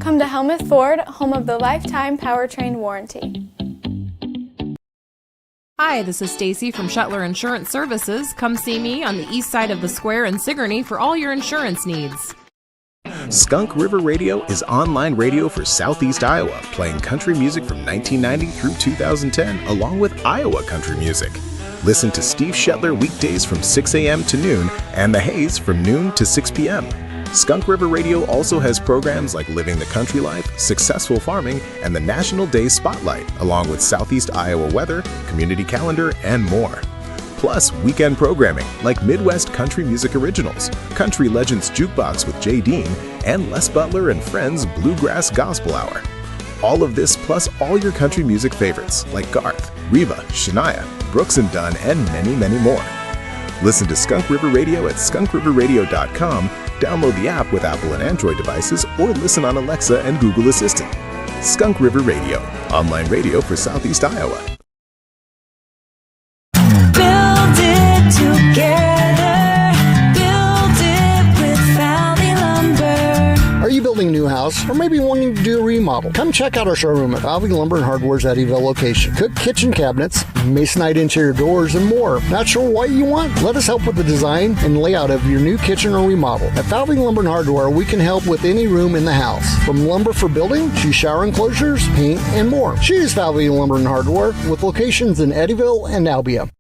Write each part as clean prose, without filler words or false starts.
Come to Helmuth Ford, home of the lifetime powertrain warranty. Hi, this is Stacy from Shuttler Insurance Services. Come see me on the east side of the square in Sigourney for all your insurance needs. Skunk River Radio is online radio for Southeast Iowa, playing country music from 1990 through 2010, along with Iowa country music. Listen to Steve Shetler weekdays from 6 a.m. to noon, and The Haze from noon to 6 p.m. Skunk River Radio also has programs like Living the Country Life, Successful Farming, and the National Day Spotlight, along with Southeast Iowa weather, community calendar, and more. Plus, weekend programming like Midwest Country Music Originals, Country Legends Jukebox with Jay Dean, and Les Butler and Friends Bluegrass Gospel Hour. All of this plus all your country music favorites like Garth, Reba, Shania, Brooks and Dunn, and many, many more. Listen to Skunk River Radio at skunkriverradio.com, download the app with Apple and Android devices, or listen on Alexa and Google Assistant. Skunk River Radio, online radio for Southeast Iowa. Build it together. Build it with Valley Lumber. Are you building a new house or maybe wanting to do a remodel? Come check out our showroom at Valley Lumber and Hardware's Eddyville location. Cook kitchen cabinets, masonite interior doors, and more. Not sure what you want? Let us help with the design and layout of your new kitchen or remodel. At Valley Lumber and Hardware, we can help with any room in the house, from lumber for building to shower enclosures, paint, and more. Choose Valley Lumber and Hardware with locations in Eddyville and Albia.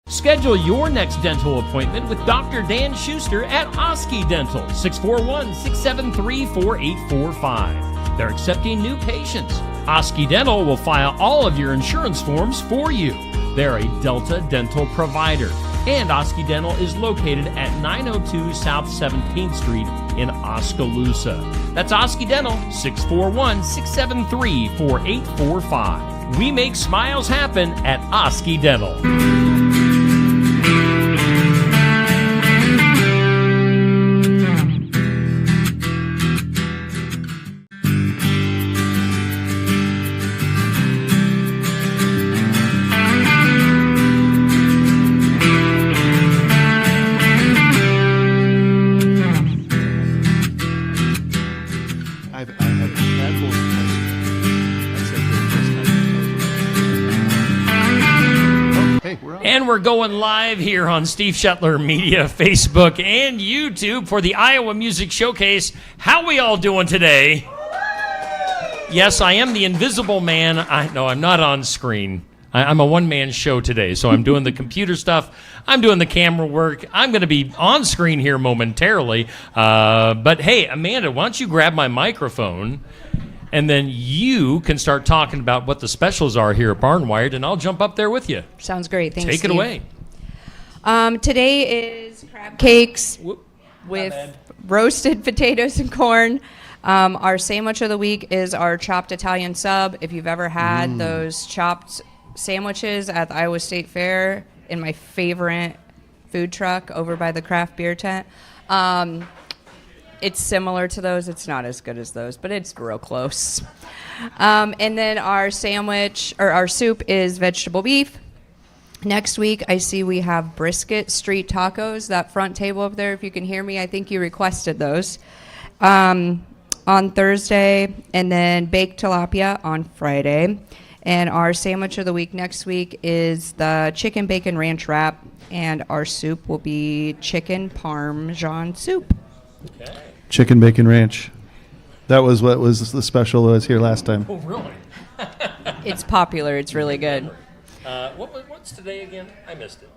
Schedule your next dental appointment with Dr. Dan Schuster at Oski Dental, 641-673-4845. They're accepting new patients. Oski Dental will file all of your insurance forms for you. They're a Delta dental provider. And Oski Dental is located at 902 South 17th Street in Oskaloosa. That's Oski Dental, 641-673-4845. We make smiles happen at Oski Dental. And we're going live here on Steve Shetler Media, Facebook, and YouTube for the Iowa Music Showcase. How we all doing today? Yes, I am the invisible man. No, I'm not on screen. I'm a one-man show today, so I'm doing the computer stuff. I'm doing the camera work. I'm going to be on screen here momentarily. But hey, Amanda, why don't you grab my microphone? And then you can start talking about what the specials are here at Barnwired, and I'll jump up there with you. Sounds great. Thanks, Take Steve. it away. Today is crab cakes with roasted potatoes and corn. Our sandwich of the week is our chopped Italian sub. If you've ever had those chopped sandwiches at the Iowa State Fair in my favorite food truck over by the craft beer tent, it's similar to those. It's not as good as those, but it's real close. And then our sandwich, or our soup, is vegetable beef. Next week, I see we have brisket street tacos. That front table up there, if you can hear me, I think you requested those. On Thursday, and then baked tilapia on Friday. And our sandwich of the week next week is the chicken bacon ranch wrap, and our soup will be chicken parmesan soup. Okay. Chicken bacon ranch. That was what was the special that was here last time. Oh, really? It's popular. It's really good. What's today again? I missed it.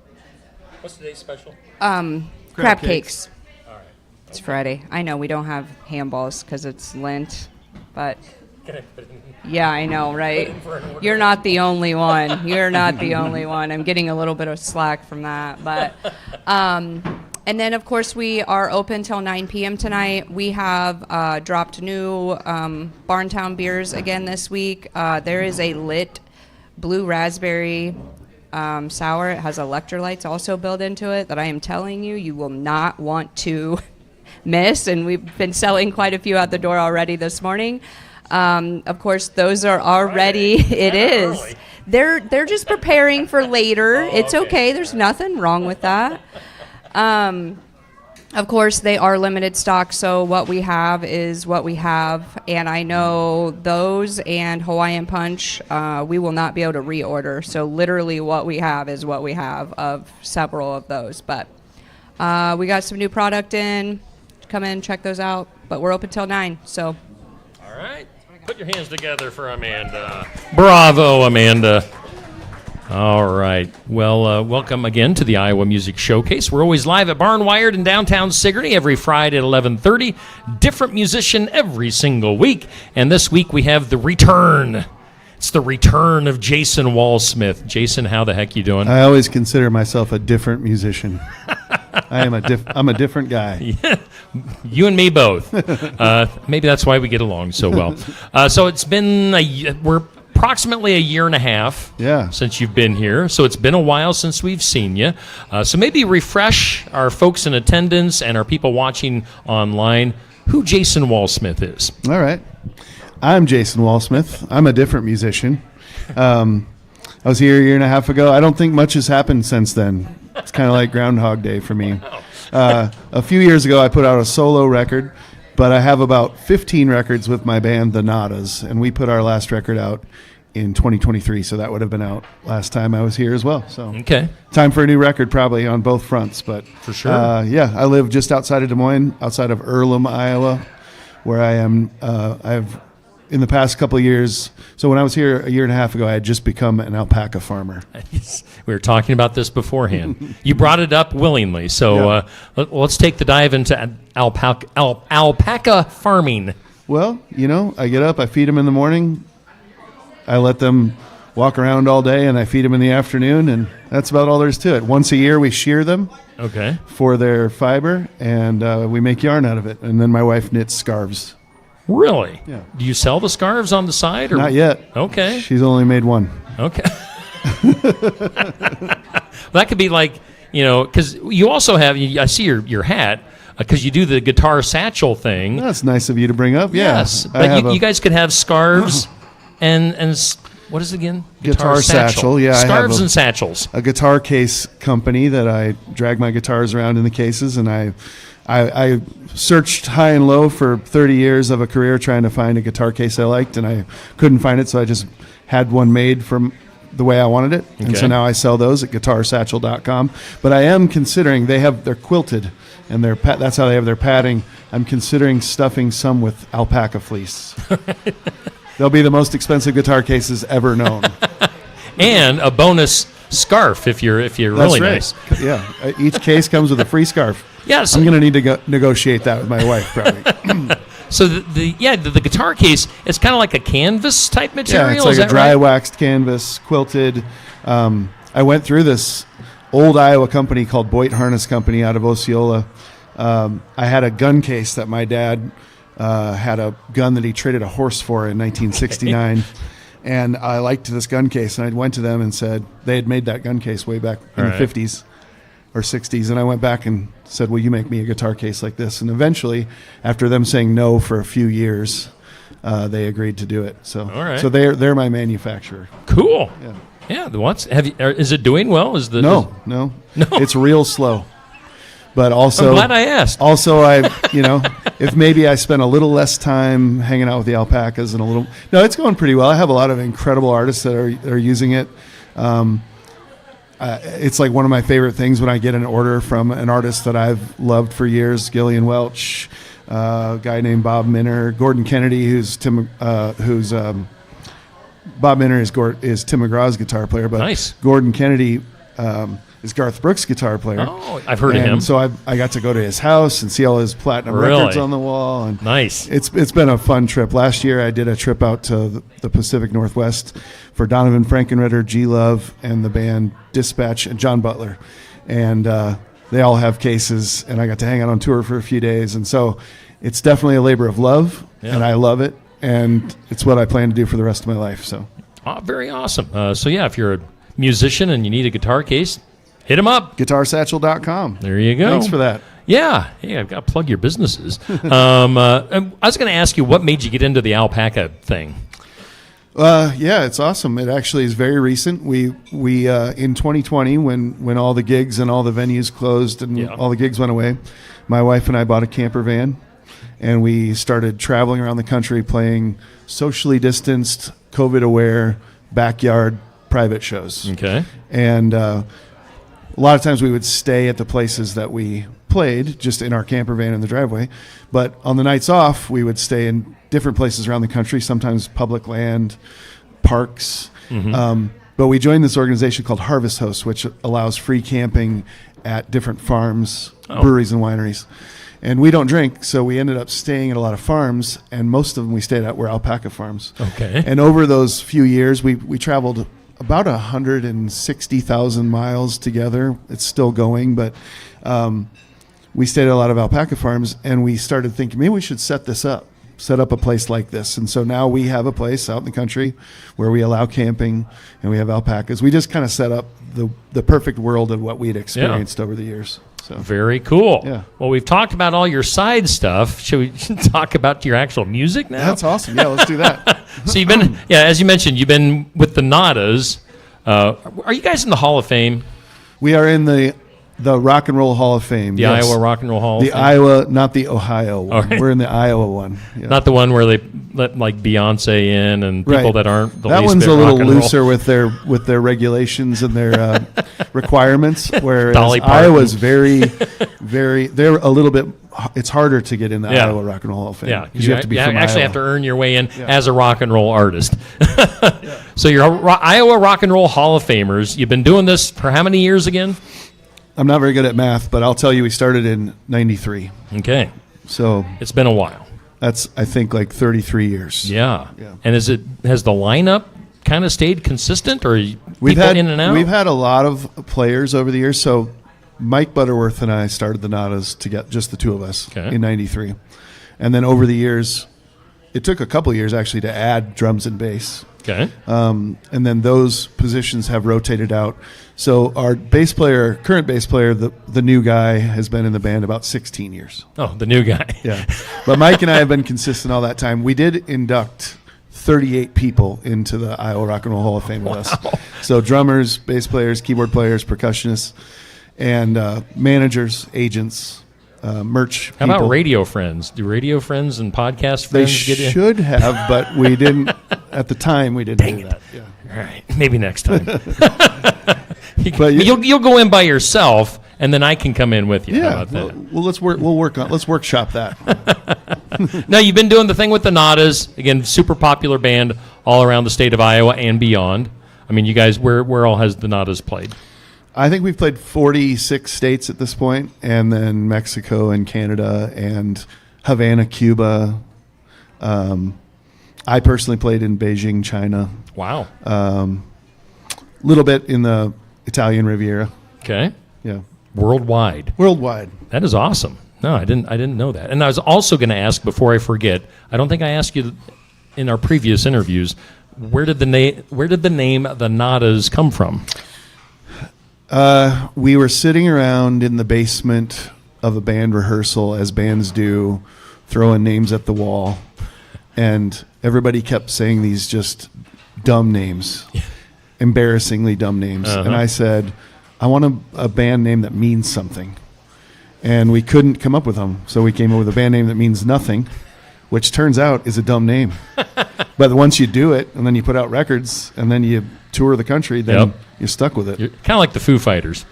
What's today's special? Crab cakes. All right. It's Friday. I know we don't have ham balls because it's Lent, but Can I put it in? yeah, I know, right? You're not the only one. You're not the only one. I'm getting a little bit of slack from that, but and then of course we are open till 9 p.m. tonight. We have dropped new Barntown beers again this week. There is a lit blue raspberry sour. It has electrolytes also built into it that I am telling you, you will not want to miss. And we've been selling quite a few out the door already this morning. Of course, those are already. It is. Early. They're just preparing for later. It's okay. There's nothing wrong with that. Of course, they are limited stock, so what we have is what we have. And I know those and Hawaiian Punch, we will not be able to reorder. So literally what we have is what we have of several of those. But we got some new product in. Come in, check those out. But we're open till 9, so. All right. Put your hands together for Amanda. Bravo, Amanda. All right. Well, welcome again to the Iowa Music Showcase. We're always live at Barnwired in downtown Sigourney every Friday at 11:30. Different musician every single week. And this week we have the return. It's the return of Jason Walsmith. Jason, how the heck you doing? I always consider myself a different musician. I'm a different guy. Yeah, you and me both. Maybe that's why we get along so well. So it's been we're approximately a year and a half since you've been here. So it's been a while since we've seen you. So maybe refresh our folks in attendance and our people watching online who Jason Walsmith is. All right. I'm Jason Walsmith. I'm a different musician. I was here a year and a half ago. I don't think much has happened since then. It's kind of like Groundhog Day for me. A few years ago, I put out a solo record, but I have about 15 records with my band, The Nadas, and we put our last record out in 2023, so that would have been out last time I was here as well. So okay, time for a new record probably on both fronts. But for sure, I live just outside of Des Moines, outside of Earlham, Iowa, where I am. I've in the past couple of years, so when I was here a year and a half ago, I had just become an alpaca farmer. We were talking about this beforehand. You brought it up willingly, so let's take the dive into alpaca farming. Well, I get up, I feed them in the morning, I let them walk around all day, and I feed them in the afternoon, and that's about all there is to it. Once a year, we shear them for their fiber, and we make yarn out of it, and then my wife knits scarves. Really? Yeah. Do you sell the scarves on the side? Or? Not yet. Okay. She's only made one. Okay. That could be like, because you also have, I see your hat, because you do the guitar satchel thing. That's nice of you to bring up. Yes. But you guys could have scarves and what is it again? Guitar satchel. Yeah. Scarves and satchels. A guitar case company that I drag my guitars around in the cases, and I searched high and low for 30 years of a career trying to find a guitar case I liked, and I couldn't find it, so I just had one made from the way I wanted it. And so now I sell those at guitarsatchel.com. But I am considering, they're quilted, and that's how they have their padding. I'm considering stuffing some with alpaca fleece. They'll be the most expensive guitar cases ever known. And a bonus scarf if you're really nice. Yeah, each case comes with a free scarf. Yes, I'm going to need to negotiate that with my wife probably. So the guitar case, it's kind of like a canvas type material. Yeah, it's like a dry waxed canvas, quilted. I went through this old Iowa company called Boyd Harness Company out of Osceola. I had a gun case that my dad had a gun that he traded a horse for in 1969. And I liked this gun case, and I went to them and said, they had made that gun case way back in the 50s or 60s, and I went back and said, will you make me a guitar case like this? And eventually, after them saying no for a few years, they agreed to do it. So, so they're my manufacturer. Cool. Yeah. Is it doing well? No. It's real slow. But also, I'm glad I asked. Also, if maybe I spent a little less time hanging out with the alpacas and it's going pretty well. I have a lot of incredible artists that are using it. It's like one of my favorite things when I get an order from an artist that I've loved for years, Gillian Welch, a guy named Bob Minner, Gordon Kennedy, Bob Minner is Tim McGraw's guitar player, but Gordon Kennedy is Garth Brooks' guitar player. Oh, I've heard of him. So I got to go to his house and see all his platinum records on the wall. And nice. It's been a fun trip. Last year I did a trip out to the Pacific Northwest for Donovan Frankenreiter, G Love, and the band Dispatch and John Butler. And they all have cases, and I got to hang out on tour for a few days. And so it's definitely a labor of love, and I love it. And it's what I plan to do for the rest of my life. So, very awesome. If you're a musician and you need a guitar case, hit them up. GuitarSatchel.com. There you go. Thanks for that. Yeah, I've got to plug your businesses. I was going to ask you, what made you get into the alpaca thing? Yeah, it's awesome. It actually is very recent. We in 2020, when all the gigs and all the venues closed and all the gigs went away, my wife and I bought a camper van, and we started traveling around the country playing socially distanced, COVID-aware, backyard private shows. Okay. And a lot of times we would stay at the places that we played, just in our camper van in the driveway. But on the nights off, we would stay in different places around the country, sometimes public land, parks. But we joined this organization called Harvest Hosts, which allows free camping at different farms, breweries, and wineries. And we don't drink, so we ended up staying at a lot of farms, and most of them we stayed at were alpaca farms. Okay. And over those few years, we traveled about 160,000 miles together. It's still going, but we stayed at a lot of alpaca farms, and we started thinking, maybe we should set up a place like this. And so now we have a place out in the country where we allow camping, and we have alpacas. We just kind of set up the perfect world of what we'd experienced over the years. So Very cool. Yeah. Well, we've talked about all your side stuff. Should we talk about your actual music now? That's awesome. Yeah, let's do that. So you've been, as you mentioned, you've been with the Nadas. Are you guys in the Hall of Fame? We are in the Rock and Roll Hall of Fame. The yes. Iowa Rock and Roll Hall of The Fame? Iowa, not the Ohio one. Okay. We're in the Iowa one. Yeah. Not the one where they let like Beyonce in and people that aren't the that least one's bit a little rock and roll. looser with their regulations and their requirements, whereas Dolly Parton. Iowa's very they're a little bit. It's harder to get in the Iowa Rock and Roll Hall of Fame. Yeah, because you have to be from actually Iowa. have to earn your way in as a rock and roll artist. So you're Iowa Rock and Roll Hall of Famers. You've been doing this for how many years again? I'm not very good at math, but I'll tell you, we started in '93. Okay, So it's been a while. that's, I think, like 33 years. Yeah. Yeah. And has the lineup kind of stayed consistent, or are you We've people had in and out? We've had a lot of players over the years. So Mike Butterworth and I started the Nadas to get just the two of us in '93, and then over the years, it took a couple of years actually to add drums and bass. Okay. And then those positions have rotated out. So our current bass player, the new guy, has been in the band about 16 years. Oh, the new guy. Yeah. But Mike and I have been consistent all that time. We did induct 38 people into the Iowa Rock and Roll Hall of Fame with us. So drummers, bass players, keyboard players, percussionists, and managers, agents, merch How people. about radio friends? Do radio friends and podcast They friends get in? should have, but we didn't. At the time, we didn't do that. Yeah. All right, maybe next time. But you'll go in by yourself, and then I can come in with you. How Yeah. about that? Well, let's workshop that. Now, you've been doing the thing with the Nadas. Again, super popular band all around the state of Iowa and beyond. I mean, you guys, where all has the Nadas played? I think we've played 46 states at this point, and then Mexico and Canada and Havana, Cuba. I personally played in Beijing, China. Wow. A little bit in the Italian Riviera. Okay. Yeah. Worldwide. Worldwide. That is awesome. No, I didn't know that. And I was also going to ask, before I forget, I don't think I asked you in our previous interviews, where did the name the Nadas come from? We were sitting around in the basement of a band rehearsal, as bands do, throwing names at the wall. And everybody kept saying these just dumb names, embarrassingly dumb names. Uh-huh. And I said, I want a band name that means something. And we couldn't come up with them. So we came up with a band name that means nothing, which turns out is a dumb name. But once you do it, and then you put out records, and then you tour the country, then you're stuck with it. You're kind of like the Foo Fighters.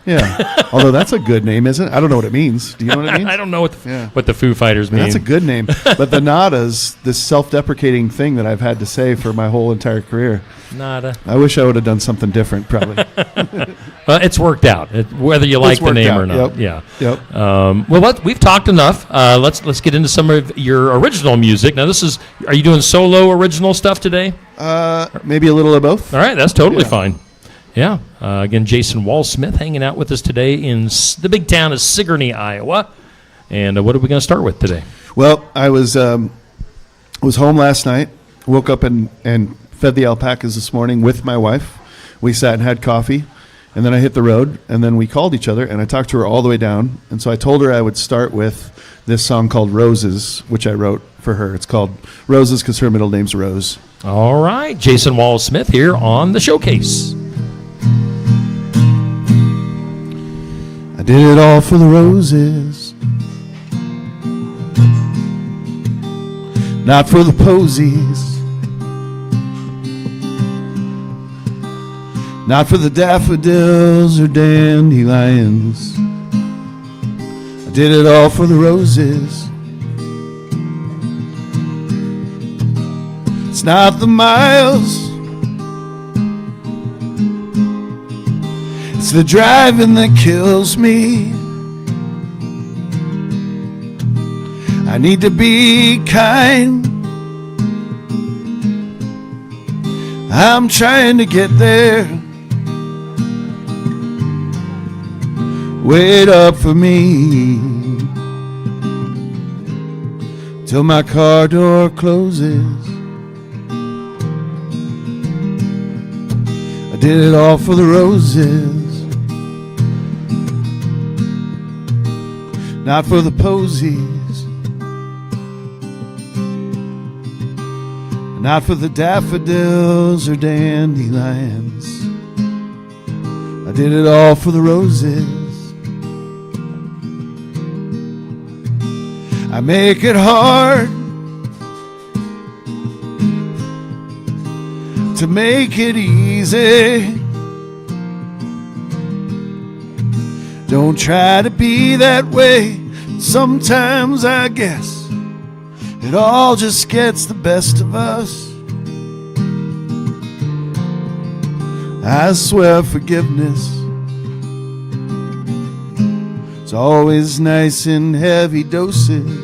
Yeah. Although that's a good name, isn't it? I don't know what it means. Do you know what it means? I don't know what the Foo Fighters mean. That's a good name. But the Nadas, this self-deprecating thing that I've had to say for my whole entire career. Nada. I wish I would have done something different, probably. It's worked out, whether you like the name or not. Yep. Yeah. Yep. Well, we've talked enough. Let's get into some of your original music. Now, are you doing solo original stuff today? Maybe a little of both. All right, that's totally fine. Yeah. Again, Jason Wall-Smith hanging out with us today in the big town of Sigourney, Iowa. And what are we going to start with today? Well, I was home last night, woke up and fed the alpacas this morning with my wife. We sat and had coffee, and then I hit the road, and then we called each other, and I talked to her all the way down. And so I told her I would start with this song called Roses, which I wrote for her. It's called Roses because her middle name's Rose. All right. Jason Wallace-Smith here on the showcase. I did it all for the roses, not for the posies, not for the daffodils or dandelions. I did it all for the roses. It's not the miles, it's the driving that kills me. I need to be kind, I'm trying to get there. Wait up for me till my car door closes. I did it all for the roses, not for the posies, not for the daffodils or dandelions. I did it all for the roses. I make it hard to make it easy. Don't try to be that way. Sometimes I guess it all just gets the best of us. I swear forgiveness is always nice in heavy doses.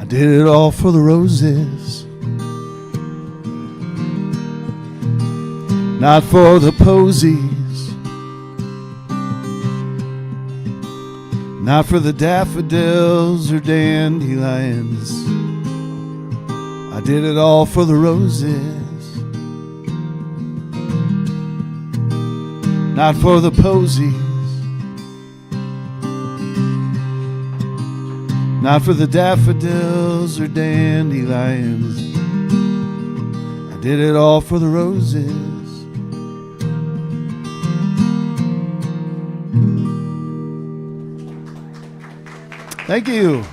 Did it all for the roses, not for the posies, not for the daffodils or dandelions. I did it all for the roses, not for the posies, not for the daffodils or dandelions. I did it all for the roses. Thank you.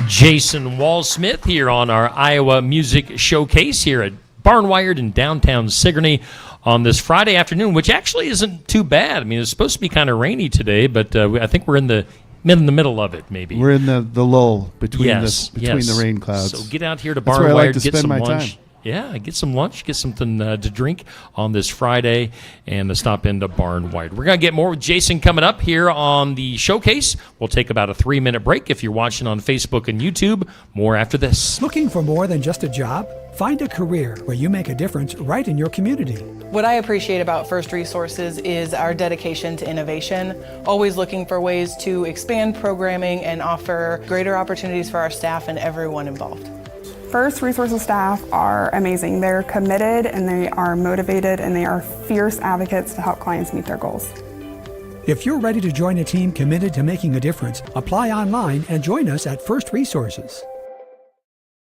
Jason Wall-Smith here on our Iowa Music Showcase here at Barnwired in downtown Sigourney on this Friday afternoon, which actually isn't too bad. I mean, it's supposed to be kind of rainy today, but I think we're in the middle of it, maybe. We're in the lull between the rain clouds. So get out here to That's where I like Barnwired, to get spend some my lunch. time. Yeah, get some lunch, get something to drink on this Friday, and stop into Barnwired. We're going to get more with Jason coming up here on the showcase. We'll take about a 3-minute break if you're watching on Facebook and YouTube. More after this. Looking for more than just a job? Find a career where you make a difference right in your community. What I appreciate about First Resources is our dedication to innovation, always looking for ways to expand programming and offer greater opportunities for our staff and everyone involved. First Resources staff are amazing. They're committed and they are motivated and they are fierce advocates to help clients meet their goals. If you're ready to join a team committed to making a difference, apply online and join us at First Resources.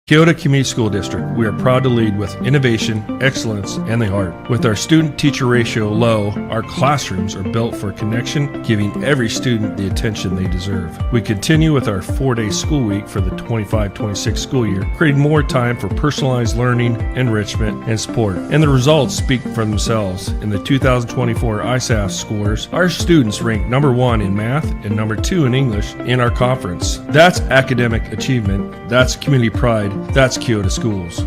Keota Community School District, we are proud to lead with innovation, excellence, and the heart. With our student-teacher ratio low, our classrooms are built for connection, giving every student the attention they deserve. We continue with our 4-day school week for the 25-26 school year, creating more time for personalized learning, enrichment, and support. And the results speak for themselves. In the 2024 ISAF scores, our students ranked number 1 in math and number 2 in English in our conference. That's academic achievement. That's community pride. That's Keota Schools.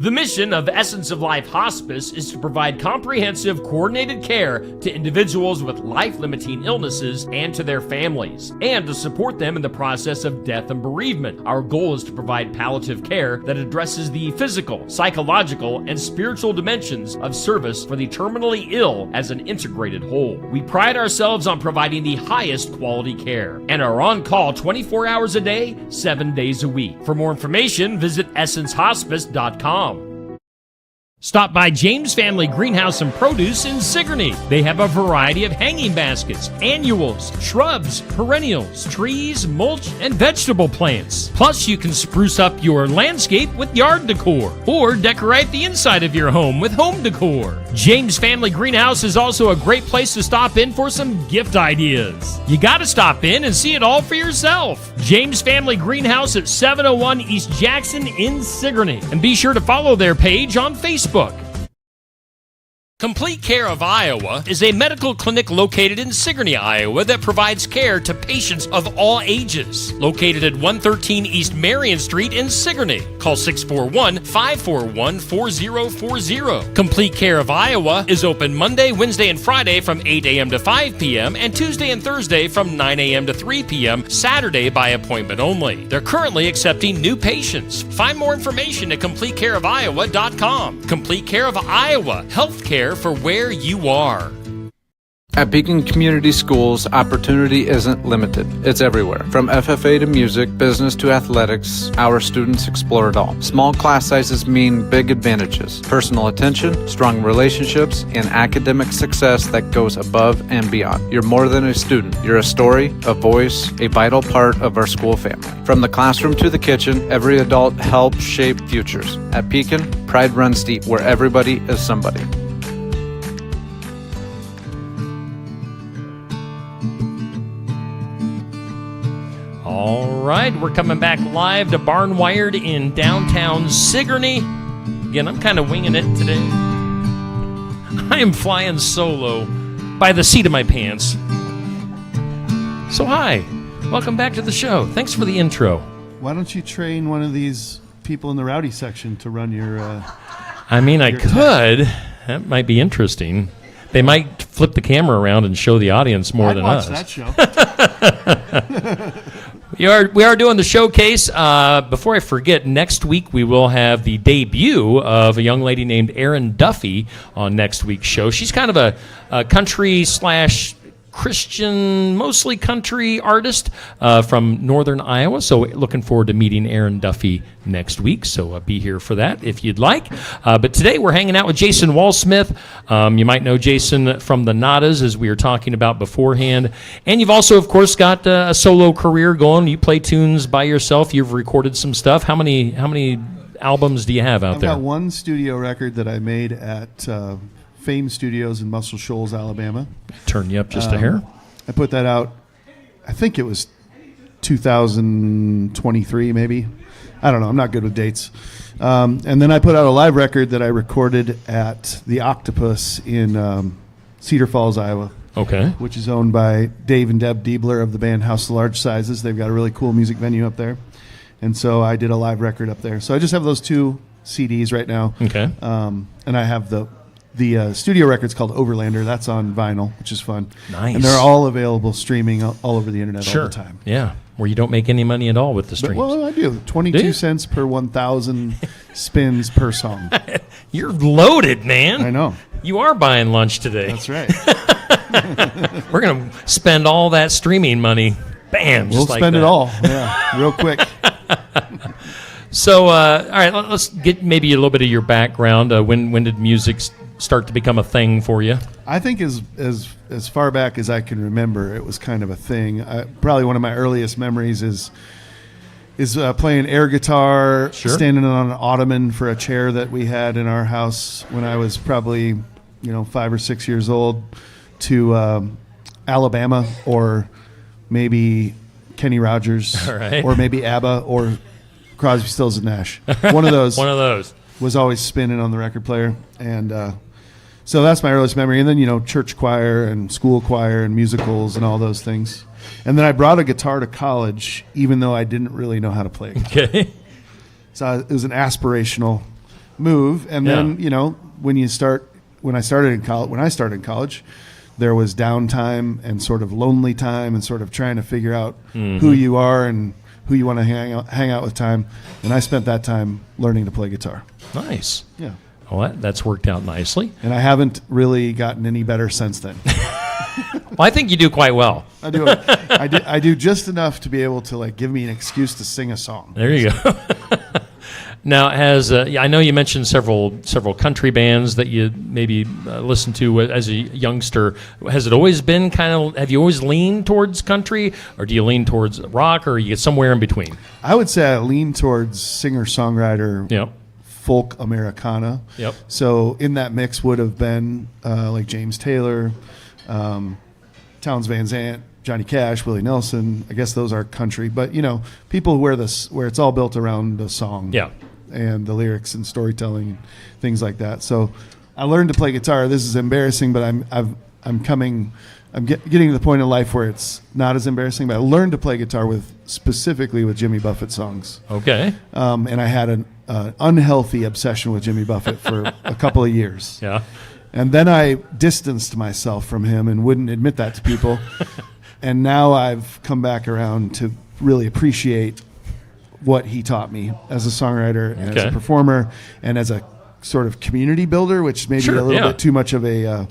The mission of Essence of Life Hospice is to provide comprehensive, coordinated care to individuals with life-limiting illnesses and to their families, and to support them in the process of death and bereavement. Our goal is to provide palliative care that addresses the physical, psychological, and spiritual dimensions of service for the terminally ill as an integrated whole. We pride ourselves on providing the highest quality care and are on call 24 hours a day, 7 days a week. For more information, visit essencehospice.com. Stop by James Family Greenhouse and Produce in Sigourney. They have a variety of hanging baskets, annuals, shrubs, perennials, trees, mulch, and vegetable plants. Plus, you can spruce up your landscape with yard decor or decorate the inside of your home with home decor. James Family Greenhouse is also a great place to stop in for some gift ideas. You got to stop in and see it all for yourself. James Family Greenhouse at 701 East Jackson in Sigourney. And be sure to follow their page on Facebook. Complete Care of Iowa is a medical clinic located in Sigourney, Iowa that provides care to patients of all ages. Located at 113 East Marion Street in Sigourney. Call 641-541-4040. Complete Care of Iowa is open Monday, Wednesday, and Friday from 8 a.m. to 5 p.m. and Tuesday and Thursday from 9 a.m. to 3 p.m. Saturday by appointment only. They're currently accepting new patients. Find more information at CompleteCareOfIowa.com. Complete Care of Iowa. Healthcare for where you are. At Beacon Community Schools, opportunity isn't limited. It's everywhere. From FFA to music, business to athletics, our students explore it all. Small class sizes mean big advantages. Personal attention, strong relationships, and academic success that goes above and beyond. You're more than a student. You're a story, a voice, a vital part of our school family. From the classroom to the kitchen, every adult helps shape futures. At Beacon, pride runs deep, where everybody is somebody. All right, we're coming back live to Barnwired in downtown Sigourney. Again, I'm kind of winging it today. I am flying solo by the seat of my pants. So hi, welcome back to the show. Thanks for the intro. Why don't you train one of these people in the rowdy section to run your... I mean, I could. That might be interesting. They might flip the camera around and show the audience more than us. I'd watch that show. We are doing the showcase. Before I forget, next week we will have the debut of a young lady named Erin Duffy on next week's show. She's kind of a country / Christian, mostly country artist from northern Iowa. So looking forward to meeting Erin Duffy next week. So be here for that if you'd like. But today we're hanging out with Jason Walsmith. You might know Jason from the Nadas, as we were talking about beforehand. And you've also, of course, got a solo career going. You play tunes by yourself. You've recorded some stuff. How many albums do you have out there? I've got one studio record that I made at Fame Studios in Muscle Shoals, Alabama. Turn you up just a hair. I put that out, I think it was 2023 maybe. I don't know. I'm not good with dates. And then I put out a live record that I recorded at the Octopus in Cedar Falls, Iowa. Okay. Which is owned by Dave and Deb Diebler of the band House of Large Sizes. They've got a really cool music venue up there. And so I did a live record up there. So I just have those two CDs right now. Okay. And I have the studio record's called Overlander. That's on vinyl, which is fun. Nice. And they're all available streaming all over the internet all the time. Yeah, where you don't make any money at all with the streams. Well, I do. 22 cents per 1,000 spins per song. You're loaded, man. I know. You are buying lunch today. That's right. We're going to spend all that streaming money. Bam. We'll spend it all. Yeah, real quick. So, all right, let's get maybe a little bit of your background. When did music start to become a thing for you? I think as far back as I can remember, it was kind of a thing. Probably one of my earliest memories is playing air guitar, standing on an ottoman for a chair that we had in our house when I was probably 5 or 6 years old, to Alabama or maybe Kenny Rogers, or maybe ABBA or Crosby, Stills and Nash. One of those. One of those was always spinning on the record player, and so that's my earliest memory. And then church choir and school choir and musicals and all those things. And then I brought a guitar to college, even though I didn't really know how to play a guitar. Okay. So it was an aspirational move, and then when I started in college, there was downtime and sort of lonely time and sort of trying to figure out who you are and who you want to hang out with time. And I spent that time learning to play guitar. Nice. Yeah. Well, that's worked out nicely. And I haven't really gotten any better since then. Well, I think you do quite well. I do. I do just enough to be able to give me an excuse to sing a song. There you go. Now, I know you mentioned several country bands that you maybe listened to as a youngster. Has it always been have you always leaned towards country, or do you lean towards rock, or you get somewhere in between? I would say I lean towards singer-songwriter. Yep. Folk Americana. Yep. So in that mix would have been like James Taylor, Townes Van Zandt, Johnny Cash, Willie Nelson. I guess those are country, but people where it's all built around the song. Yeah. And the lyrics and storytelling, and things like that. So I learned to play guitar. This is embarrassing, but I'm getting to the point in life where it's not as embarrassing. But I learned to play guitar specifically with Jimmy Buffett songs. Okay. And I had an unhealthy obsession with Jimmy Buffett for a couple of years. Yeah. And then I distanced myself from him and wouldn't admit that to people. And now I've come back around to really appreciate what he taught me as a songwriter and as a performer and as a sort of community builder, which may be a little bit too much of a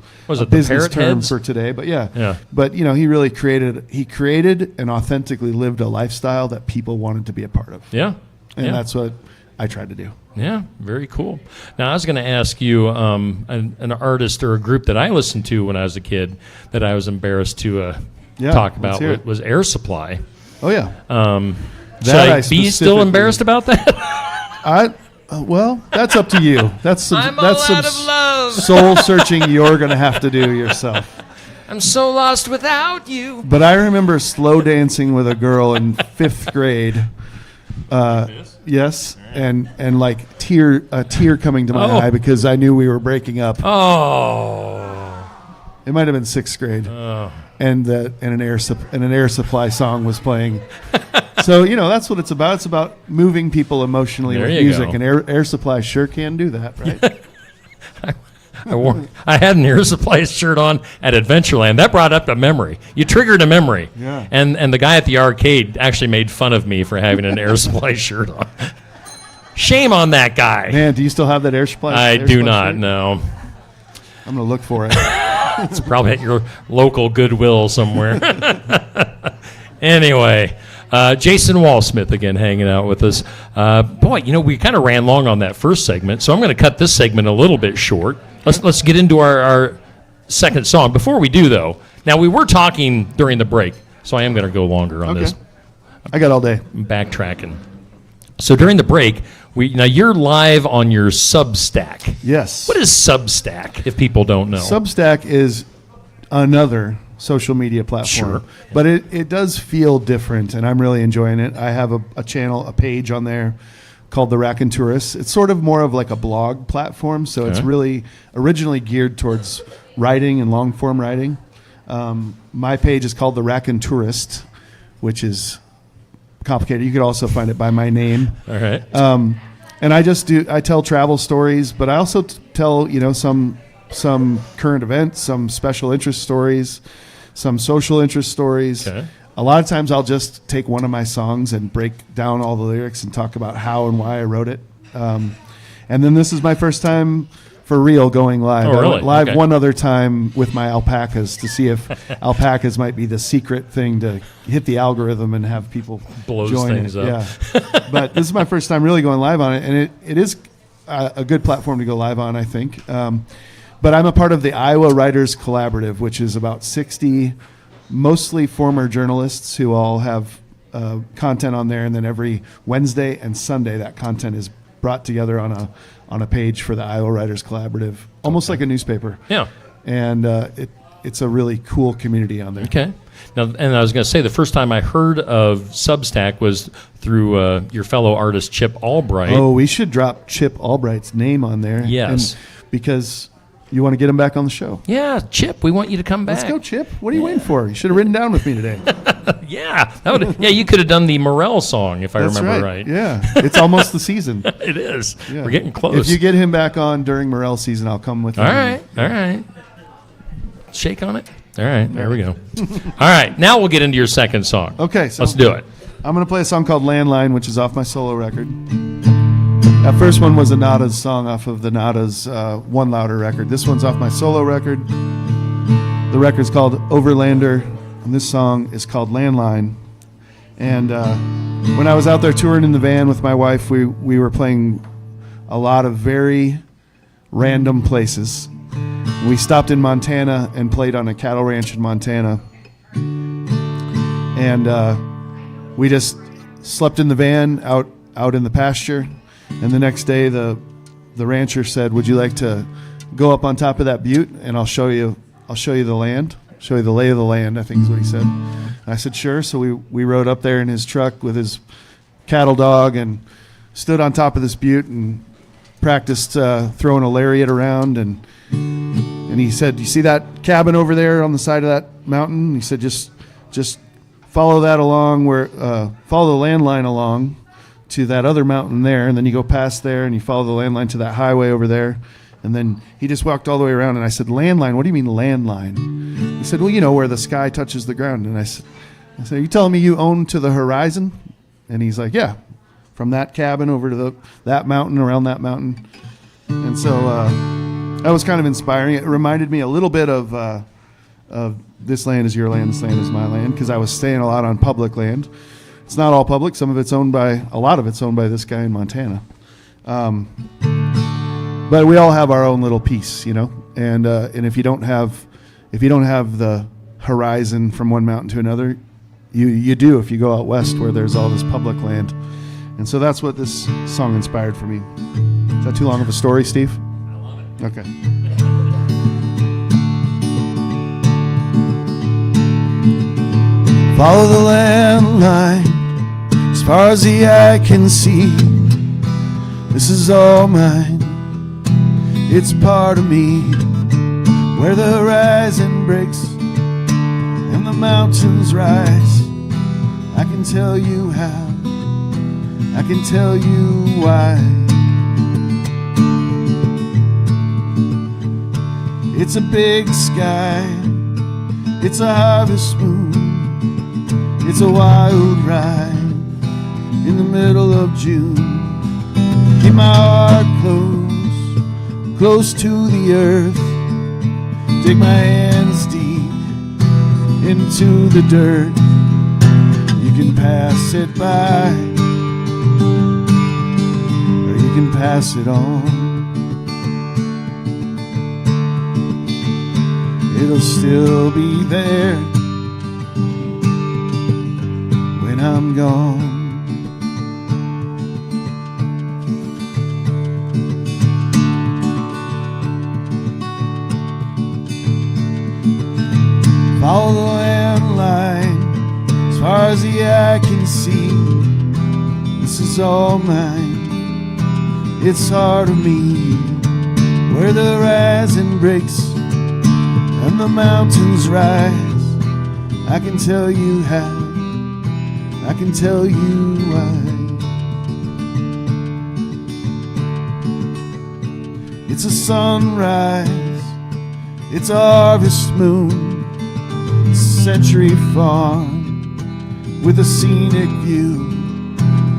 business term for today. But yeah. But he really created and authentically lived a lifestyle that people wanted to be a part of. Yeah. And that's what I tried to do. Yeah, very cool. Now, I was going to ask you an artist or a group that I listened to when I was a kid that I was embarrassed to talk about was Air Supply. Oh, yeah. Should I be still embarrassed about that? Well, that's up to you. That's some out of love. Soul searching you're going to have to do yourself. I'm so lost without you. But I remember slow dancing with a girl in 5th grade. Yes, and like a tear coming to my eye because I knew we were breaking up. Oh, it might have been 6th grade. Oh. And an Air Supply song was playing. So that's what it's about. It's about moving people emotionally with music, and Air Supply sure can do that, right? I had an Air Supply shirt on at Adventureland. That brought up a memory. You triggered a memory. Yeah. And the guy at the arcade actually made fun of me for having an Air Supply shirt on. Shame on that guy. Man, do you still have that Air Supply? I do not. No. I'm going to look for it. It's probably at your local Goodwill somewhere. Anyway, Jason Walsmith again hanging out with us. Boy, we kind of ran long on that first segment, so I'm going to cut this segment a little bit short. Let's get into our second song. Before we do, though, now we were talking during the break, so I am going to go longer on this. I got all day. I'm backtracking. So during the break, now you're live on your Substack. Yes. What is Substack, if people don't know? Substack is another social media platform. Sure. But it does feel different, and I'm really enjoying it. I have a channel, a page on there called The Racontourist. It's sort of more of like a blog platform, so it's really originally geared towards writing and long-form writing. My page is called The Racontourist, which is complicated. You could also find it by my name. All right. And I tell travel stories, but I also tell, some current events, some special interest stories, some social interest stories. Okay. A lot of times I'll just take one of my songs and break down all the lyrics and talk about how and why I wrote it. And then this is my first time for real going live. Oh, really? I went live Okay. one other time with my alpacas to see if alpacas might be the secret thing to hit the algorithm and have people Blows join things it. up. Yeah. But this is my first time really going live on it, and it is a good platform to go live on, I think. But I'm a part of the Iowa Writers Collaborative, which is about 60 mostly former journalists who all have content on there, and then every Wednesday and Sunday that content is brought together on a page for the Iowa Writers Collaborative, almost like a newspaper. Yeah. And it's a really cool community on there. Okay. Now, and I was going to say, the first time I heard of Substack was through your fellow artist Chip Albright. Oh, we should drop Chip Albright's name on there. Yes. Because you want to get him back on the show. Yeah, Chip, we want you to come back. Let's go, Chip. What are you waiting for? You should have ridden down with me today. Yeah, you could have done the Morel song if I That's remember right. Yeah, it's almost the season. It is. Yeah. We're getting close. If you get him back on during Morel season, I'll come with All him. right. Shake on it. All right, there we go. All right, now we'll get into your second song. Okay, so let's do it. I'm going to play a song called Landline, which is off my solo record. That first one was a Nada's song off of the Nada's One Louder record. This one's off my solo record. The record's called Overlander, and this song is called Landline. And when I was out there touring in the van with my wife, we were playing a lot of very random places. We stopped in Montana and played on a cattle ranch in Montana. And we just slept in the van out in the pasture. And the next day, the rancher said, "Would you like to go up on top of that butte and I'll show you the land, show you the lay of the land," I think is what he said. And I said, "Sure." So we rode up there in his truck with his cattle dog and stood on top of this butte and practiced throwing a lariat around. And he said, "You see that cabin over there on the side of that mountain?" He said, just follow that along follow the landline along to that other mountain there, and then you go past there and you follow the landline to that highway over there." And then he just walked all the way around, and I said, "Landline? What do you mean landline?" He said, "Well, where the sky touches the ground." And I said, "Are you telling me you own to the horizon?" And he's like, "Yeah, from that cabin over to that mountain, around that mountain." And so that was kind of inspiring. It reminded me a little bit of "This land is your land, this land is my land," because I was staying a lot on public land. It's not all public. A lot of it's owned by this guy in Montana. But we all have our own little piece, and if you don't have the horizon from one mountain to another, you do if you go out west where there's all this public land. And so that's what this song inspired for me. Is that too long of a story, Steve? I love it. Okay. Follow the landline as far as the eye can see. This is all mine. It's part of me. Where the horizon breaks and the mountains rise, I can tell you how, I can tell you why. It's a big sky, it's a harvest moon, it's a wild ride in the middle of June. Keep my heart close to the earth. Dig my hands deep into the dirt. You can pass it by, or you can pass it on. It'll still be there when I'm gone. Follow the landline as far as the eye can see. This is all mine. It's part of me. Where the horizon breaks and the mountains rise, I can tell you how, I can tell you why. It's a sunrise, it's a harvest moon, Century Farm with a scenic view.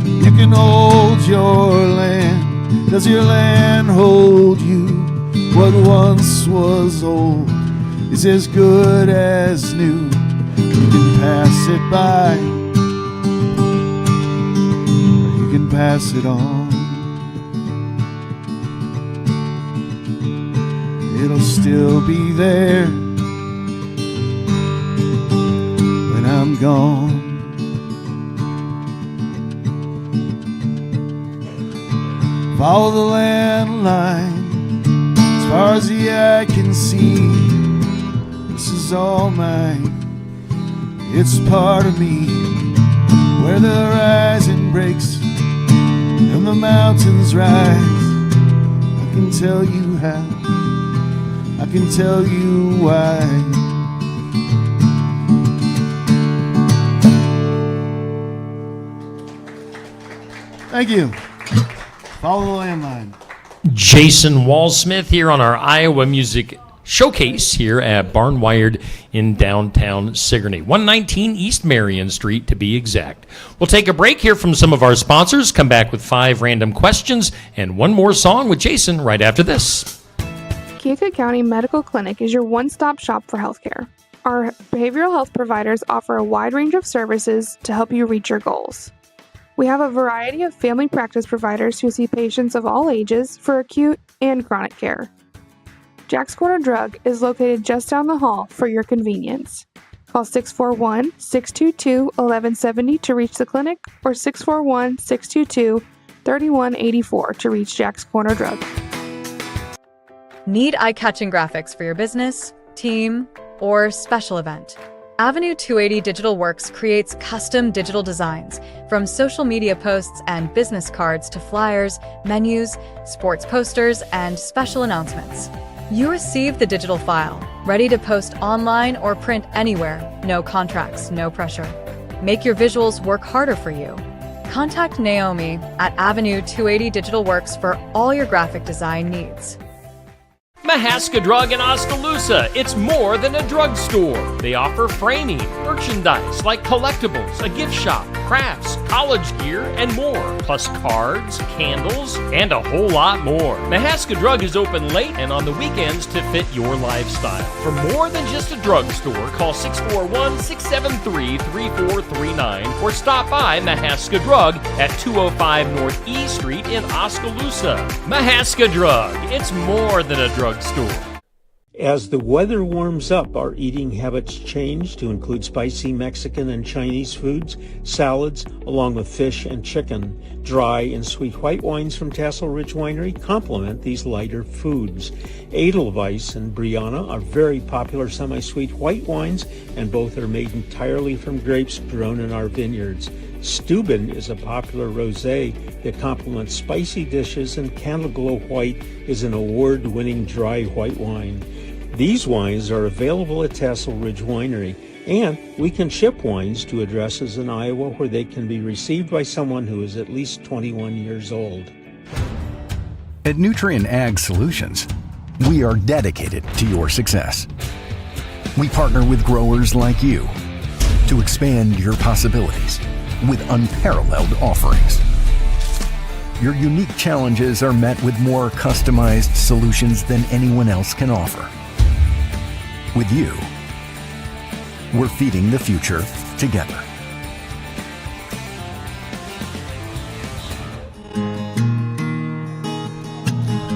You can hold your land, does your land hold you? What once was old is as good as new. You can pass it by, or you can pass it on. It'll still be there when I'm gone. Follow the landline as far as the eye can see. This is all mine, it's part of me. Where the horizon breaks and the mountains rise, I can tell you how, I can tell you why. Thank you. Follow the landline. Jason Walsmith here on our Iowa Music Showcase here at Barnwired in downtown Sigourney. 119 East Marion Street, to be exact. We'll take a break here from some of our sponsors, come back with 5 random questions, and one more song with Jason right after this. Keokuk County Medical Clinic is your one-stop shop for healthcare. Our behavioral health providers offer a wide range of services to help you reach your goals. We have a variety of family practice providers who see patients of all ages for acute and chronic care. Jack's Corner Drug is located just down the hall for your convenience. Call 641-622-1170 to reach the clinic or 641-622-3184 to reach Jack's Corner Drug. Need eye-catching graphics for your business, team, or special event? Avenue 280 Digital Works creates custom digital designs, from social media posts and business cards to flyers, menus, sports posters, and special announcements. You receive the digital file, ready to post online or print anywhere. No contracts, no pressure. Make your visuals work harder for you. Contact Naomi at Avenue 280 Digital Works for all your graphic design needs. Mahaska Drug in Oskaloosa. It's more than a drugstore. They offer framing, merchandise like collectibles, a gift shop, crafts, college gear, and more. Plus cards, candles, and a whole lot more. Mahaska Drug is open late and on the weekends to fit your lifestyle. For more than just a drugstore, call 641-673-3439 or stop by Mahaska Drug at 205 North E Street in Oskaloosa. Mahaska Drug. It's more than a drugstore. As the weather warms up, our eating habits change to include spicy Mexican and Chinese foods, salads, along with fish and chicken. Dry and sweet white wines from Tassel Ridge Winery complement these lighter foods. Edelweiss and Brianna are very popular semi-sweet white wines, and both are made entirely from grapes grown in our vineyards. Steuben is a popular rosé that complements spicy dishes, and Candleglow White is an award-winning dry white wine. These wines are available at Tassel Ridge Winery, and we can ship wines to addresses in Iowa where they can be received by someone who is at least 21 years old. At Nutrien Ag Solutions, we are dedicated to your success. We partner with growers like you to expand your possibilities with unparalleled offerings. Your unique challenges are met with more customized solutions than anyone else can offer. With you, we're feeding the future together.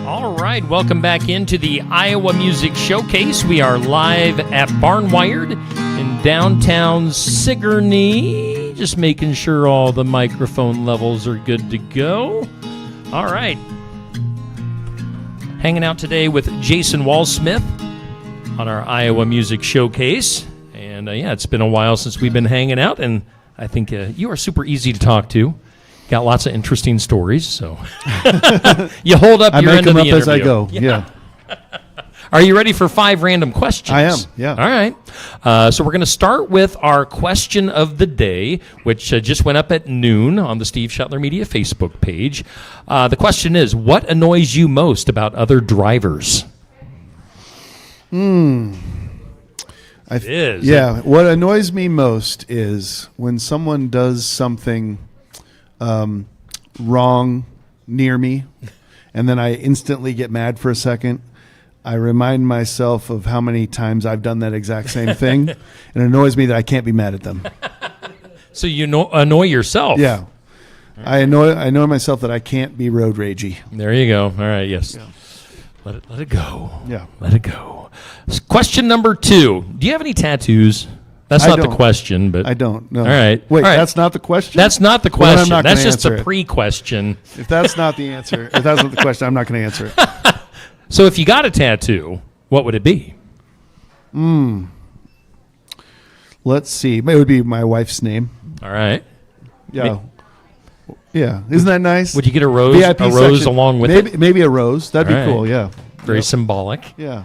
All right, welcome back into the Iowa Music Showcase. We are live at Barnwired in downtown Sigourney. Just making sure all the microphone levels are good to go. All right. Hanging out today with Jason Walsmith on our Iowa Music Showcase. And it's been a while since we've been hanging out, and I think you are super easy to talk to. Got lots of interesting stories, so you hold up your end of the interview. I make them up as I go, yeah. Are you ready for 5 random questions? I am, yeah. All right. So we're going to start with our question of the day, which just went up at noon on the Steve Shetler Media Facebook page. The question is, what annoys you most about other drivers? Yeah, what annoys me most is when someone does something wrong near me, and then I instantly get mad for a second. I remind myself of how many times I've done that exact same thing, and it annoys me that I can't be mad at them. So you annoy yourself? Yeah. I annoy myself that I can't be road ragey. There you go. All right, yes. Yeah. Let it go. Yeah. Let it go. Question number 2. Do you have any tattoos? That's not the question, but I don't. No. All right. Wait, all right. That's not the question? That's not the Well, question. I'm not That's gonna just the answer it. pre-question. If that's not the answer, if that's not the question, I'm not going to answer it. So if you got a tattoo, what would it be? Let's see. It would be my wife's name. All right. Yeah. Yeah. Isn't that nice? Would you get a rose? VIP a rose section. along with maybe, it? Maybe a rose. That'd All be right. cool. Yeah. Very symbolic. Yeah.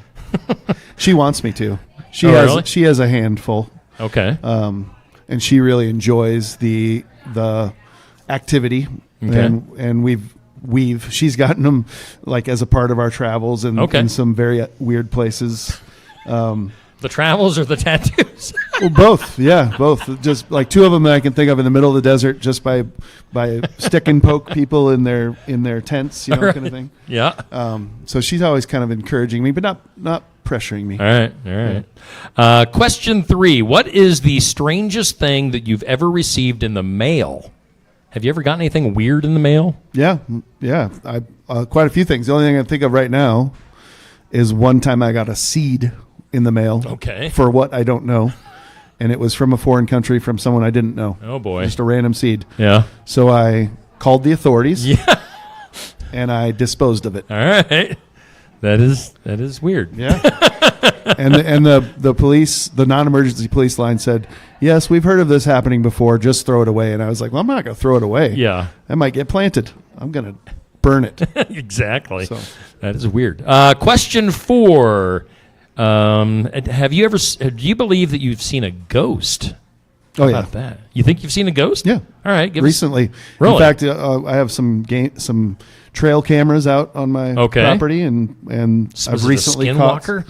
She wants me to. She really? She has a handful. Okay. And she really enjoys the activity Okay. And she's gotten them like as a part of our travels and in some very weird places. The travels or the tattoos? Well, both. Yeah, both. Just like two of them that I can think of in the middle of the desert, just by stick and poke people in their tents, kind of thing. Yeah. So she's always kind of encouraging me, but not pressuring me. All right. Question 3: what is the strangest thing that you've ever received in the mail? Have you ever gotten anything weird in the mail? Yeah. I quite a few things. The only thing I can think of right now is one time I got a seed in the mail. Okay. For what I don't know. And it was from a foreign country from someone I didn't know. Oh, boy. Just a random seed. Yeah. So I called the authorities. Yeah. And I disposed of it. All right. That is weird. Yeah. and the police, the non-emergency police line said, yes, we've heard of this happening before. Just throw it away. And I was like, well, I'm not going to throw it away. Yeah. That might get planted. I'm going to burn it. Exactly. So. That is weird. Question 4. Do you believe that you've seen a ghost? Oh, How yeah. about that? You think you've seen a ghost? Yeah. All right. Recently. Really? In fact, I have some trail cameras out on my property, and I've recently caught. Skinwalker?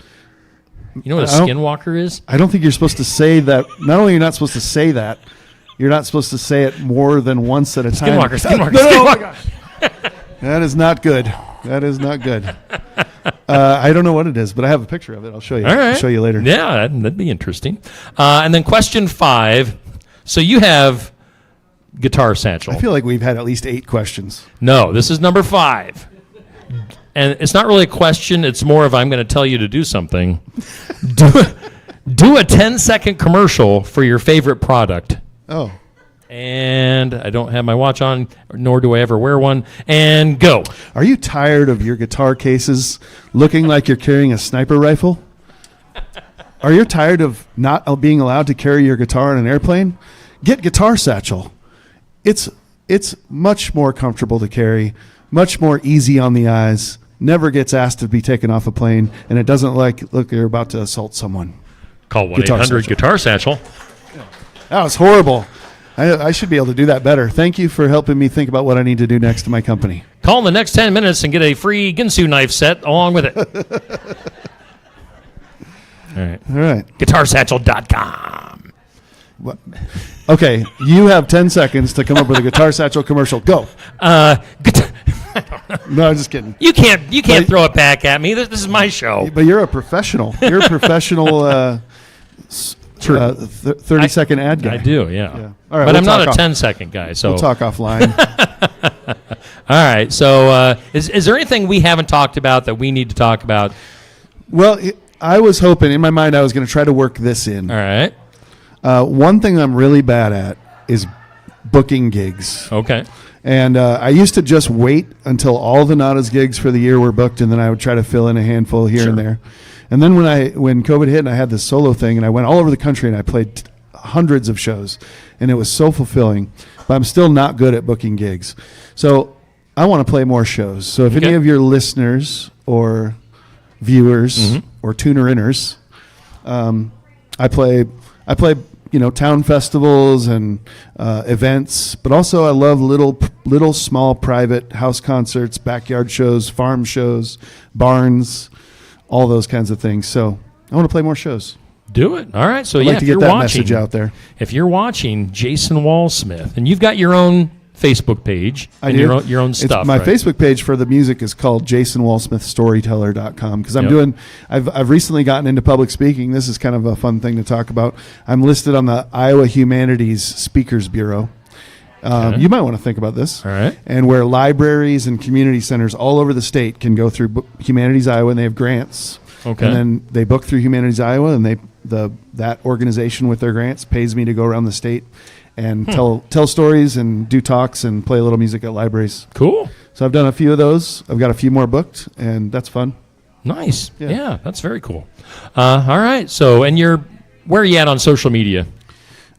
You know what a skinwalker is? I don't think you're supposed to say that. Not only are you not supposed to say that, you're not supposed to say it more than once at a time. Skinwalker. No, oh my gosh. That is not good. That is not good. I don't know what it is, but I have a picture of it. I'll show you. All right. I'll show you later. Yeah, that'd be interesting. And then question 5. So you have guitar satchel. I feel like we've had at least 8 questions. No, this is number 5. And it's not really a question. It's more of I'm going to tell you to do something. Do a 10-second commercial for your favorite product. Oh. And I don't have my watch on, nor do I ever wear one. And go. Are you tired of your guitar cases looking like you're carrying a sniper rifle? Are you tired of not being allowed to carry your guitar on an airplane? Get Guitar Satchel. It's much more comfortable to carry, much more easy on the eyes, never gets asked to be taken off a plane, and it doesn't look you're about to assault someone. Call 1-800-Guitar Satchel. That was horrible. I should be able to do that better. Thank you for helping me think about what I need to do next to my company. Call in the next 10 minutes and get a free Ginsu knife set along with it. All right. GuitarSatchel.com. What? Okay, you have 10 seconds to come up with a Guitar Satchel commercial. Go. No, I'm just kidding. You can't throw it back at me. This is my show. But you're a professional. You're a professional 30-second ad guy. I do, yeah. All right, but I'm not a 10-second guy. So we'll talk offline. All right. So is there anything we haven't talked about that we need to talk about? Well, I was hoping, in my mind, I was going to try to work this in. All right. One thing I'm really bad at is booking gigs. Okay. And I used to just wait until all the Nadas gigs for the year were booked, and then I would try to fill in a handful here and there. And then when COVID hit and I had this solo thing, and I went all over the country and I played hundreds of shows, and it was so fulfilling. But I'm still not good at booking gigs. So I want to play more shows. So if any of your listeners or viewers or tuner-inners, I play town festivals and events, but also I love little small private house concerts, backyard shows, farm shows, barns, all those kinds of things. So I want to play more shows. Do it. All right. So I'd like to get that message out there. If you're watching Jason Walsmith, and you've got your own Facebook page and your own stuff. My Facebook page for the music is called JasonWalsmithStoryteller.com because I've recently gotten into public speaking. This is kind of a fun thing to talk about. I'm listed on the Iowa Humanities Speakers Bureau. You might want to think about this. All right. And where libraries and community centers all over the state can go through Humanities Iowa, and they have grants. Okay. And then they book through Humanities Iowa, and that organization with their grants pays me to go around the state and tell stories and do talks and play a little music at libraries. Cool. So I've done a few of those. I've got a few more booked, and that's fun. Nice. Yeah, that's very cool. All right. So, where are you at on social media?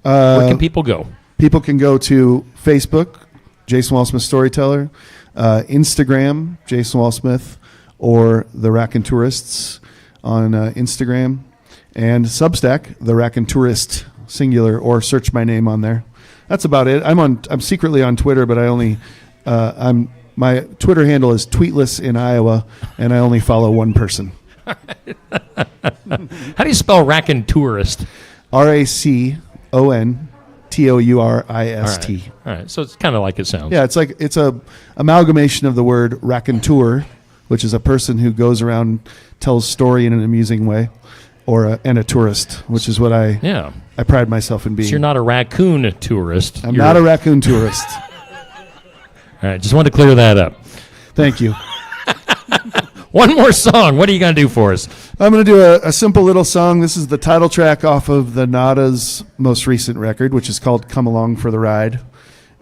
Where can people go? People can go to Facebook, Jason Walsmith Storyteller, Instagram, Jason Walsmith, or The Raconturists on Instagram, and Substack, The Racontourist, singular, or search my name on there. That's about it. I'm secretly on Twitter, but I only My Twitter handle is tweetless in Iowa, and I only follow one person. How do you spell racontourist? RACONTOURIST. All right. So it's kind of like it sounds. Yeah, it's a amalgamation of the word raconteur, which is a person who goes around, tells story in an amusing way, and a tourist, which is what I pride myself in being. So you're not a raccoon tourist. I'm not a raccoon tourist. All right, just wanted to clear that up. Thank you. One more song. What are you going to do for us? I'm going to do a simple little song. This is the title track off of the Nada's most recent record, which is called Come Along for the Ride.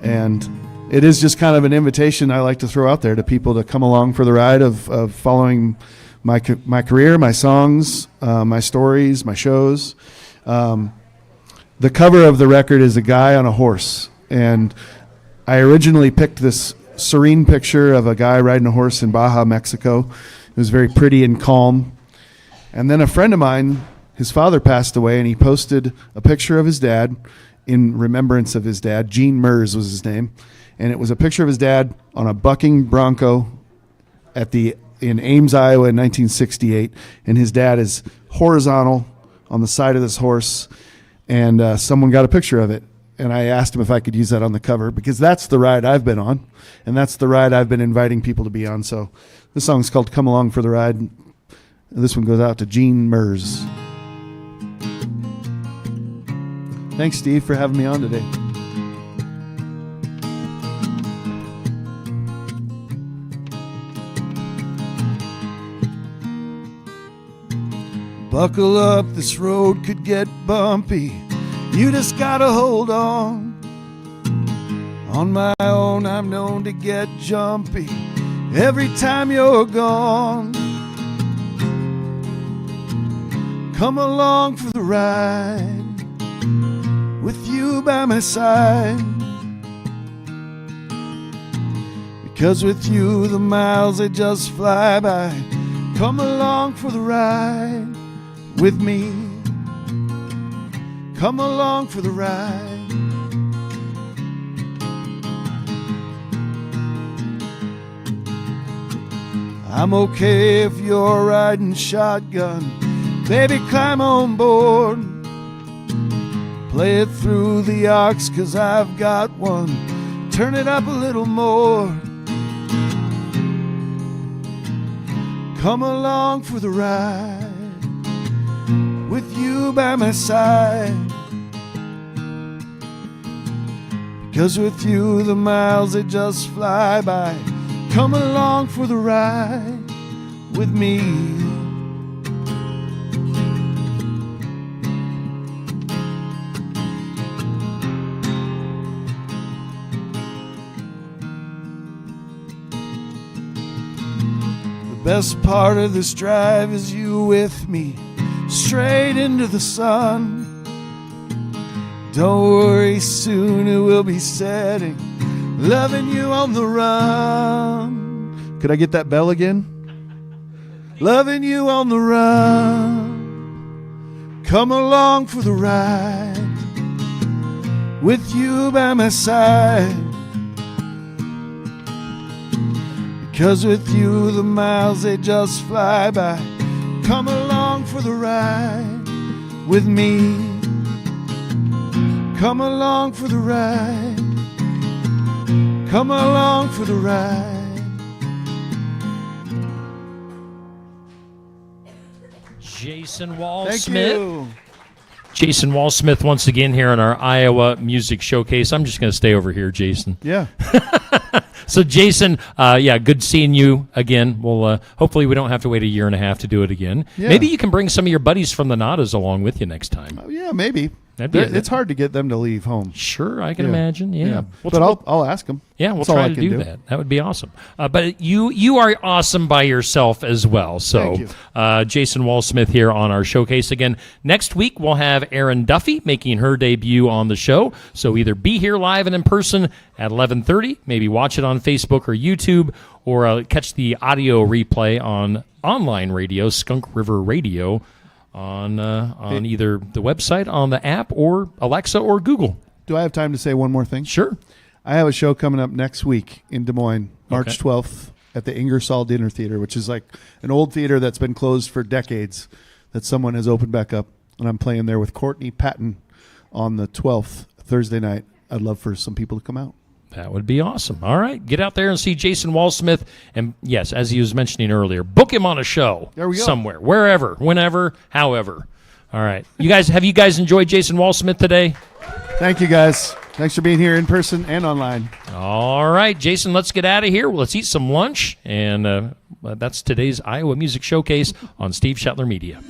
And it is just kind of an invitation I like to throw out there to people to come along for the ride of following my career, my songs, my stories, my shows. The cover of the record is a guy on a horse. And I originally picked this serene picture of a guy riding a horse in Baja, Mexico. It was very pretty and calm. And then a friend of mine, his father passed away, and he posted a picture of his dad in remembrance of his dad. Gene Mers was his name. And it was a picture of his dad on a bucking bronco in Ames, Iowa in 1968. And his dad is horizontal on the side of this horse. And someone got a picture of it. And I asked him if I could use that on the cover, because that's the ride I've been on, and that's the ride I've been inviting people to be on. So this song's called Come Along for the Ride. And this one goes out to Gene Mers. Thanks, Steve, for having me on today. Buckle up, this road could get bumpy. You just gotta hold on. On my own, I'm known to get jumpy every time you're gone. Come along for the ride with you by my side, because with you the miles they just fly by. Come along for the ride with me. Come along for the ride. I'm okay if you're riding shotgun. Baby, climb on board. Play it through the aux, 'cause I've got one. Turn it up a little more. Come along for the ride with you by my side, because with you the miles they just fly by. Come along for the ride with me. The best part of this drive is you with me, straight into the sun. Don't worry, soon it will be setting, loving you on the run. Could I get that bell again? Loving you on the run. Come along for the ride with you by my side, because with you the miles they just fly by. Come along for the ride with me. Come along for the ride. Come along for the ride. Jason Wall Thank Smith. you. Jason Wall Smith once again here on our Iowa Music Showcase. I'm just going to stay over here, Jason. Yeah. So, Jason, good seeing you again. Well, hopefully we don't have to wait a year and a half to do it again. Yeah. Maybe you can bring some of your buddies from the Nadas along with you next time. Oh, yeah, maybe. It's hard to get them to leave home. Sure, I can imagine. Yeah. But I'll ask them. Yeah, we'll That's all try I to can do that. That would be awesome. But you are awesome by yourself as well. So, Jason Wall Smith here on our showcase again. Next week we'll have Erin Duffy making her debut on the show. So either be here live and in person at 11:30, maybe watch it on Facebook or YouTube, or catch the audio replay on online radio, Skunk River Radio, on either the website, on the app, or Alexa or Google. Do I have time to say one more thing? Sure. I have a show coming up next week in Des Moines, March Okay. 12th at the Ingersoll Dinner Theater, which is like an old theater that's been closed for decades that someone has opened back up. And I'm playing there with Courtney Patton on the 12th, Thursday night. I'd love for some people to come out. That would be awesome. All right. Get out there and see Jason Walsmith. And yes, as he was mentioning earlier, book him on a show There we go. somewhere, wherever, whenever, however. All right. Have you guys enjoyed Jason Walsmith today? Thank you, guys. Thanks for being here in person and online. All right, Jason, let's get out of here. Let's eat some lunch. And that's today's Iowa Music Showcase on Steve Shetler Media.